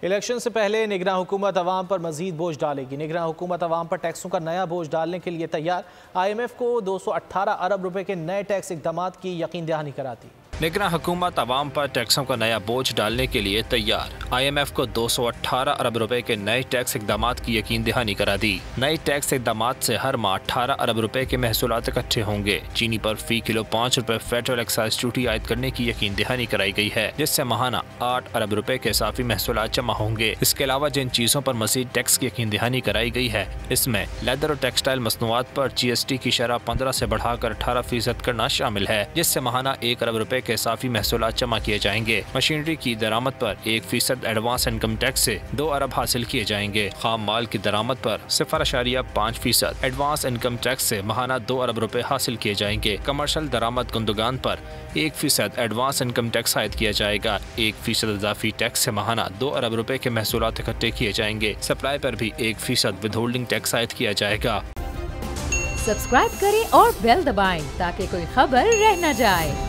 Election से पहले निगरान हुकूमत अवाम पर मजीद बोझ डालेगी। निगरान हुकूमत अवाम पर टैक्सों का नया बोझ डालने के लिए तैयार। IMF को 218 अरब रुपए के नए टैक्स इकदाम की यकीन दहानी कराती। निगरान हुकूमत अवाम पर टैक्सों का नया बोझ डालने के लिए तैयार। IMF को 218 अरब रुपए के नए टैक्स इकदाम की यकीन दहानी करा दी। नए टैक्स इकदाम से हर माह 18 अरब रुपए के महसूलात इकट्ठे होंगे। चीनी पर फी किलो 5 रुपए फेडरल एक्साइज ड्यूटी आयद करने की यकीन दहानी कराई गई है, जिससे माहाना 8 अरब रुपए के इजाफी महसूलात जमा होंगे। इसके अलावा जिन चीजों पर मजीद टैक्स की यकीन दहानी कराई गई है, इसमें लेदर और टेक्सटाइल मसनूआत पर GST की शरह 15 से बढ़ाकर 18% करना शामिल है, जिससे माहाना 1 अरब रुपए के इजाफी महसूलात जमा किए जाएंगे। मशीनरी की दरामद पर 1% एडवांस इनकम टैक्स से 2 अरब हासिल किए जाएंगे। खाम माल की दरामद पर 0.5% एडवांस इनकम टैक्स से माहाना 2 अरब रुपए हासिल किए जाएंगे। कमर्शियल दरामद कुंदगान पर 1% एडवांस इनकम टैक्स आयद किया जाएगा। 1% इजाफी टैक्स से माहाना 2 अरब रुपए के महसूलात इकट्ठे किए जाएंगे। सप्लाई पर भी 1% विदहोल्डिंग टैक्स आयद किया जाएगा। सब्सक्राइब करें और बेल दबाएं ताकि कोई खबर रह न जाए।